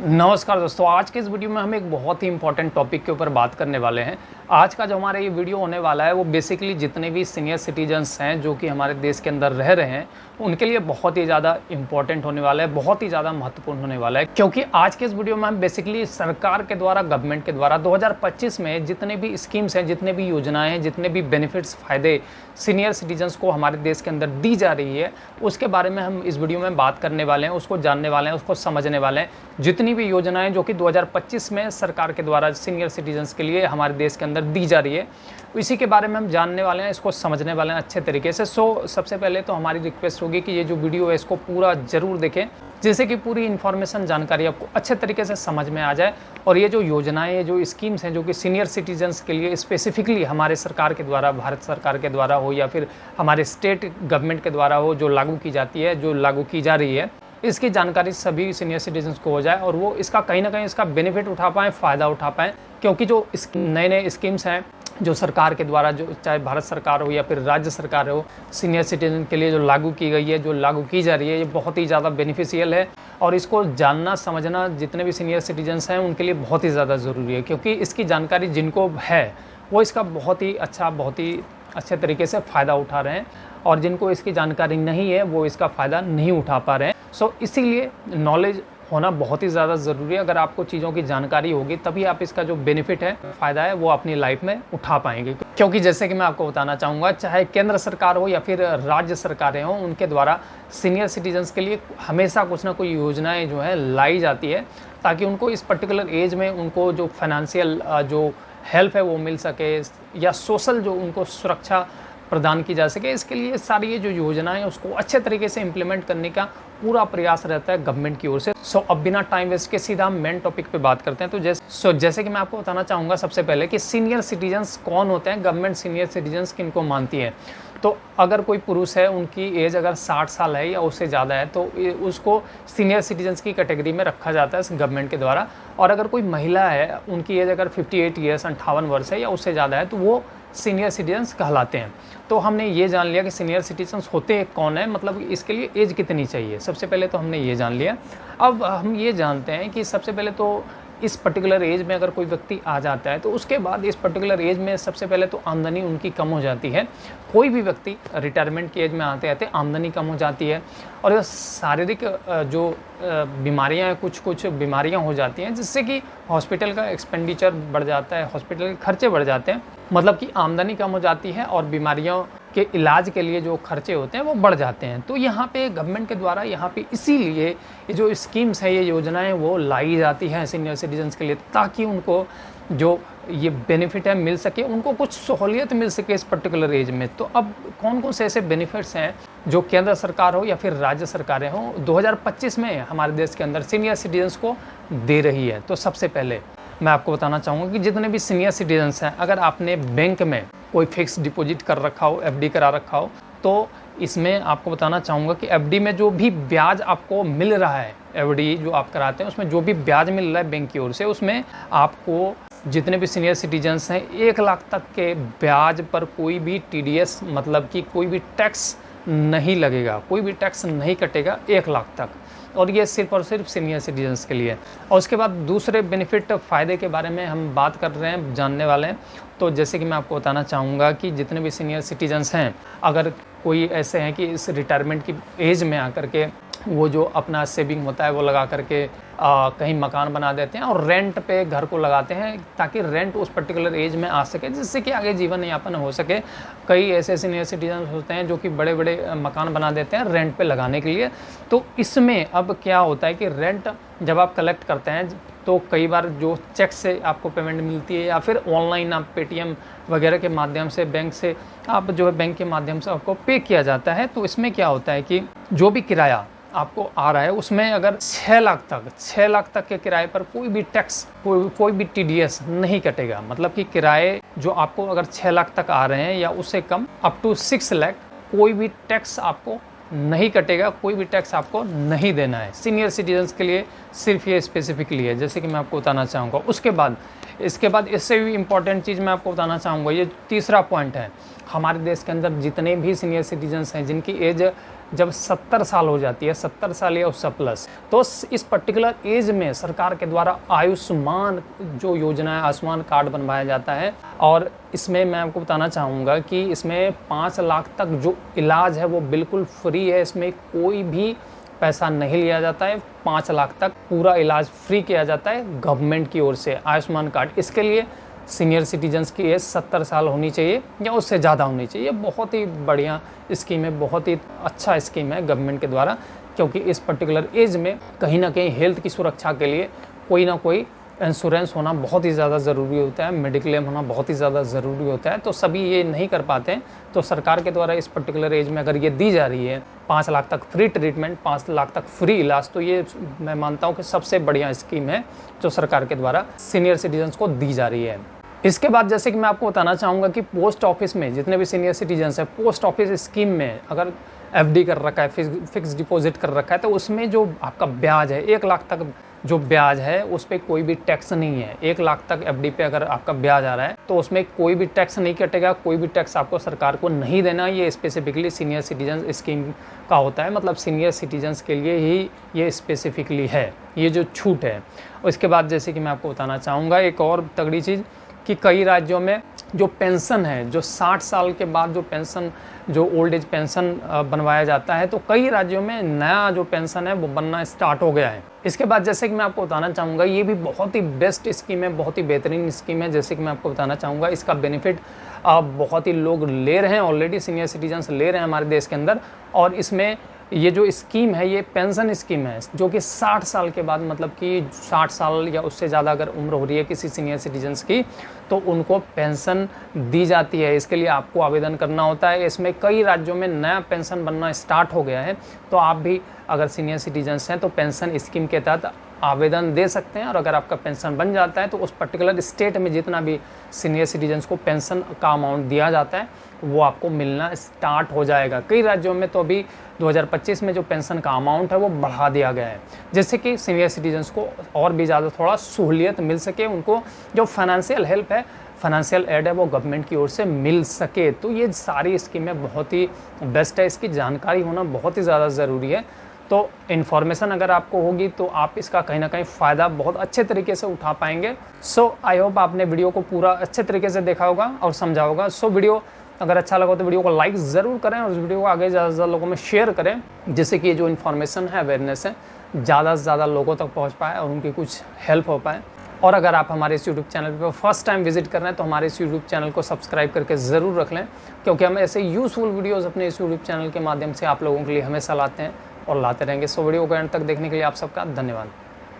नमस्कार दोस्तों, आज के इस वीडियो में हम एक बहुत ही इंपॉर्टेंट टॉपिक के ऊपर बात करने वाले हैं। आज का जो हमारा ये वीडियो होने वाला है वो बेसिकली जितने भी सीनियर सिटीजन्स हैं जो कि हमारे देश के अंदर रह रहे हैं उनके लिए बहुत ही ज़्यादा इंपॉर्टेंट होने वाला है, बहुत ही ज़्यादा महत्वपूर्ण होने वाला है। क्योंकि आज के इस वीडियो में हम बेसिकली सरकार के द्वारा, गवर्नमेंट के द्वारा 2025 में जितने भी स्कीम्स हैं, जितने भी योजनाएं हैं, जितने भी बेनिफिट्स, फ़ायदे सीनियर सिटीजन्स को हमारे देश के अंदर दी जा रही है उसके बारे में हम इस वीडियो में बात करने वाले हैं, उसको जानने वाले हैं, उसको समझने वाले हैं। जितनी भी योजनाएं जो कि 2025 में सरकार के द्वारा सीनियर सिटीजन्स के लिए हमारे देश के अंदर दी जा रही है, इसी के बारे में हम जानने वाले हैं, इसको समझने वाले हैं अच्छे तरीके से। सबसे पहले तो हमारी रिक्वेस्ट होगी कि ये जो वीडियो है इसको पूरा ज़रूर देखें, जिससे कि पूरी इन्फॉर्मेशन, जानकारी आपको अच्छे तरीके से समझ में आ जाए। और ये जो योजनाएं, ये जो स्कीम्स हैं जो कि सीनियर सिटीजन्स के लिए स्पेसिफिकली हमारे सरकार के द्वारा, भारत सरकार के द्वारा हो या फिर हमारे स्टेट गवर्नमेंट के द्वारा हो, जो लागू की जाती है, जो लागू की जा रही है, इसकी जानकारी सभी सीनियर सिटीजन्स को हो जाए और वो इसका कहीं ना कहीं इसका बेनिफिट उठा पाएँ, फ़ायदा उठा पाएँ। क्योंकि जो नए नए स्कीम्स हैं जो सरकार के द्वारा, जो चाहे भारत सरकार हो या फिर राज्य सरकार हो, सीनियर सिटीजन के लिए जो लागू की गई है, जो लागू की जा रही है, ये बहुत ही ज़्यादा बेनिफिशियल है। और इसको जानना, समझना जितने भी सीनियर सिटीजन्स हैं उनके लिए बहुत ही ज़्यादा ज़रूरी है। क्योंकि इसकी जानकारी जिनको है वो इसका बहुत ही अच्छे तरीके से फ़ायदा उठा रहे हैं, और जिनको इसकी जानकारी नहीं है वो इसका फ़ायदा नहीं उठा पा रहे हैं। इसीलिए नॉलेज होना बहुत ही ज़्यादा ज़रूरी है। अगर आपको चीज़ों की जानकारी होगी तभी आप इसका जो बेनिफिट है, फ़ायदा है, वो अपनी लाइफ में उठा पाएंगे। क्योंकि जैसे कि मैं आपको बताना चाहूँगा, चाहे केंद्र सरकार हो या फिर राज्य सरकारें हों, उनके द्वारा सीनियर सिटीजन्स के लिए हमेशा कुछ ना कोई योजनाएं जो है लाई जाती है, ताकि उनको इस पर्टिकुलर एज में उनको जो फाइनेंशियल जो हेल्प है वो मिल सके, या सोशल जो उनको सुरक्षा प्रदान की जा सके। इसके लिए सारी ये जो योजनाएं हैं उसको अच्छे तरीके से इम्प्लीमेंट करने का पूरा प्रयास रहता है गवर्नमेंट की ओर से। अब बिना टाइम वेस्ट के सीधा हम मेन टॉपिक पे बात करते हैं। तो जैसे कि मैं आपको बताना चाहूँगा सबसे पहले कि सीनियर सिटीजन्स कौन होते हैं, गवर्नमेंट सीनियर सिटीजन्स किनको मानती है। तो अगर कोई पुरुष है, उनकी एज अगर 60 साल है या उससे ज़्यादा है तो उसको सीनियर सिटीजन्स की कैटेगरी में रखा जाता है गवर्नमेंट के द्वारा। और अगर कोई महिला है, उनकी एज अगर 58 ईयर्स, 58 वर्ष है या उससे ज़्यादा है, तो वो सीनियर सिटीजन्स कहलाते हैं। तो हमने ये जान लिया कि सीनियर सिटीजन्स होते कौन है, मतलब इसके लिए एज कितनी चाहिए। सबसे पहले तो हमने ये जान लिया। अब हम ये जानते हैं कि सबसे पहले तो इस पर्टिकुलर एज में अगर कोई व्यक्ति आ जाता है तो उसके बाद इस पर्टिकुलर एज में सबसे पहले तो आमदनी उनकी कम हो जाती है। कोई भी व्यक्ति रिटायरमेंट की एज में आते आते आमदनी कम हो जाती है, और शारीरिक जो बीमारियां हैं, कुछ बीमारियां हो जाती हैं, जिससे कि हॉस्पिटल का एक्सपेंडिचर बढ़ जाता है, हॉस्पिटल के खर्चे बढ़ जाते हैं। मतलब कि आमदनी कम हो जाती है और बीमारियों के इलाज के लिए जो खर्चे होते हैं वो बढ़ जाते हैं। तो यहाँ पे गवर्नमेंट के द्वारा यहाँ पे इसीलिए ये जो स्कीम्स हैं, ये योजनाएं वो लाई जाती हैं सीनियर सिटीजन्स के लिए, ताकि उनको जो ये बेनिफिट है मिल सके, उनको कुछ सहूलियत मिल सके इस पर्टिकुलर एज में। तो अब कौन कौन से ऐसे बेनिफिट्स हैं जो केंद्र सरकार हो या फिर राज्य सरकारें हो 2025 में हमारे देश के अंदर सीनियर सिटीजन्स को दे रही है। तो सबसे पहले मैं आपको बताना चाहूँगा कि जितने भी सीनियर सिटीजन्स हैं, अगर आपने बैंक में कोई फिक्स डिपॉजिट कर रखा हो, एफडी करा रखा हो, तो इसमें आपको बताना चाहूँगा कि एफडी में जो भी ब्याज आपको मिल रहा है, एफडी जो आप कराते हैं उसमें जो भी ब्याज मिल रहा है बैंक की ओर से, उसमें आपको जितने भी सीनियर सिटीजन्स हैं 1 लाख तक के ब्याज पर कोई भी टीडीएस, मतलब कि कोई भी टैक्स नहीं लगेगा, कोई भी टैक्स नहीं कटेगा 1 लाख तक। और ये सिर्फ और सिर्फ सीनियर सिटीजन्स के लिए। और उसके बाद दूसरे बेनिफिट, फ़ायदे के बारे में हम बात कर रहे हैं, जानने वाले हैं। तो जैसे कि मैं आपको बताना चाहूँगा कि जितने भी सीनियर सिटीजन्स हैं, अगर कोई ऐसे हैं कि इस रिटायरमेंट की एज में आकर के वो जो अपना सेविंग होता है वो लगा करके कहीं मकान बना देते हैं और रेंट पे घर को लगाते हैं, ताकि रेंट उस पर्टिकुलर एज में आ सके, जिससे कि आगे जीवन यापन हो सके। कई ऐसे सीनियर सिटीजन होते हैं जो कि बड़े बड़े मकान बना देते हैं रेंट पे लगाने के लिए। तो इसमें अब क्या होता है कि रेंट जब आप कलेक्ट करते हैं तो कई बार जो चेक से आपको पेमेंट मिलती है, या फिर ऑनलाइन आप पेटीएम वगैरह के माध्यम से, बैंक से आप जो है बैंक के माध्यम से आपको पे किया जाता है। तो इसमें क्या होता है कि जो भी किराया आपको आ रहा है उसमें अगर 6 लाख तक के किराए पर कोई भी टैक्स, कोई भी टीडीएस नहीं कटेगा। मतलब कि किराए जो आपको अगर 6 लाख तक आ रहे हैं या उससे कम, अप टू 6 लाख, कोई भी टैक्स आपको नहीं कटेगा, कोई भी टैक्स आपको नहीं देना है। सीनियर सिटीजन्स के लिए सिर्फ ये स्पेसिफिकली है, जैसे कि मैं आपको बताना चाहूँगा। इसके बाद इससे भी इम्पॉर्टेंट चीज़ मैं आपको बताना चाहूँगा, ये तीसरा पॉइंट है। हमारे देश के अंदर जितने भी सीनियर सिटीजन्स हैं जिनकी एज जब 70 साल हो जाती है, 70 साल या उससे प्लस, तो इस पर्टिकुलर एज में सरकार के द्वारा आयुष्मान जो योजना है, आयुष्मान कार्ड बनवाया जाता है। और इसमें मैं आपको बताना चाहूँगा कि इसमें 5 लाख तक जो इलाज है वो बिल्कुल फ्री है, इसमें कोई भी पैसा नहीं लिया जाता है। 5 लाख तक पूरा इलाज फ्री किया जाता है गवर्नमेंट की ओर से, आयुष्मान कार्ड। इसके लिए सीनियर सिटीजन्स की एज 70 साल होनी चाहिए या उससे ज़्यादा होनी चाहिए। बहुत ही बढ़िया स्कीम है, बहुत ही अच्छा स्कीम है गवर्नमेंट के द्वारा, क्योंकि इस पर्टिकुलर एज में कहीं ना कहीं हेल्थ की सुरक्षा के लिए कोई ना कोई इंश्योरेंस होना बहुत ही ज़्यादा ज़रूरी होता है, मेडिक्लेम होना बहुत ही ज़्यादा ज़रूरी होता है। तो सभी ये नहीं कर पाते हैं, तो सरकार के द्वारा इस पर्टिकुलर एज में अगर ये दी जा रही है 5 लाख तक फ्री ट्रीटमेंट, 5 लाख तक फ्री इलाज, तो ये मैं मानता हूँ कि सबसे बढ़िया स्कीम है जो सरकार के द्वारा सीनियर सिटीजन्स को दी जा रही है। इसके बाद जैसे कि मैं आपको बताना चाहूँगा कि पोस्ट ऑफिस में जितने भी सीनियर सिटीजन्स हैं, पोस्ट ऑफिस स्कीम में अगर एफडी कर रखा है, फिक्स डिपॉजिट कर रखा है, तो उसमें जो आपका ब्याज है 1 लाख तक जो ब्याज है उस पर कोई भी टैक्स नहीं है। 1 लाख तक एफडी पे अगर आपका ब्याज आ रहा है तो उसमें कोई भी टैक्स नहीं कटेगा, कोई भी टैक्स आपको सरकार को नहीं देना। ये स्पेसिफिकली सीनियर सिटीजन स्कीम का होता है, मतलब सीनियर सिटीजन्स के लिए ही ये स्पेसिफिकली है, ये जो छूट है। उसके बाद जैसे कि मैं आपको बताना चाहूँगा एक और तगड़ी चीज़ कि कई राज्यों में जो पेंशन है, जो 60 साल के बाद जो पेंशन, जो ओल्ड एज पेंशन बनवाया जाता है, तो कई राज्यों में नया जो पेंशन है वो बनना स्टार्ट हो गया है। इसके बाद जैसे कि मैं आपको बताना चाहूँगा, ये भी बहुत ही बेस्ट स्कीम है, बहुत ही बेहतरीन स्कीम है। जैसे कि मैं आपको बताना चाहूँगा, इसका बेनिफिट बहुत ही लोग ले रहे हैं, ऑलरेडी सीनियर सिटीजन्स ले रहे हैं हमारे देश के अंदर। और इसमें ये जो स्कीम है, ये पेंशन स्कीम है जो कि 60 साल के बाद, मतलब कि 60 साल या उससे ज़्यादा अगर उम्र हो रही है किसी सीनियर सिटीजन्स की, तो उनको पेंशन दी जाती है। इसके लिए आपको आवेदन करना होता है। इसमें कई राज्यों में नया पेंशन बनना स्टार्ट हो गया है, तो आप भी अगर सीनियर सिटीजन्स हैं तो पेंशन स्कीम के तहत आवेदन दे सकते हैं। और अगर आपका पेंशन बन जाता है तो उस पर्टिकुलर स्टेट में जितना भी सीनियर सिटीजन्स को पेंशन का अमाउंट दिया जाता है वो आपको मिलना स्टार्ट हो जाएगा। कई राज्यों में तो अभी 2025 में जो पेंशन का अमाउंट है वो बढ़ा दिया गया है, जिससे कि सीनियर सिटीजन्स को और भी ज़्यादा थोड़ा सहूलियत मिल सके, उनको जो फाइनेंशियल हेल्प है, फाइनेंशियल एड है वो गवर्नमेंट की ओर से मिल सके। तो ये सारी स्कीमें बहुत ही बेस्ट है, इसकी जानकारी होना बहुत ही ज़्यादा ज़रूरी है। तो इन्फॉर्मेशन अगर आपको होगी तो आप इसका कहीं ना कहीं फ़ायदा बहुत अच्छे तरीके से उठा पाएंगे। सो आई होप आपने वीडियो को पूरा अच्छे तरीके से देखा होगा और समझा होगा। सो वीडियो अगर अच्छा लगा तो वीडियो को लाइक ज़रूर करें और इस वीडियो को आगे ज़्यादा से ज़्यादा लोगों में शेयर करें, जिससे कि ये जो इन्फॉर्मेशन है, अवेयरनेस है, ज़्यादा से ज़्यादा लोगों तक पहुँच पाए और उनकी कुछ हेल्प हो पाए। और अगर आप हमारे इस यूट्यूब चैनल पर फर्स्ट टाइम विजिट कर रहे हैं तो हमारे इस यूट्यूब चैनल को सब्सक्राइब करके ज़रूर रख लें, क्योंकि हम ऐसे यूज़फुल वीडियोज़ अपने इस यूट्यूब चैनल के माध्यम से आप लोगों के लिए हमेशा लाते हैं और लाते रहेंगे। सो वीडियो को एंड तक देखने के लिए आप सबका धन्यवाद।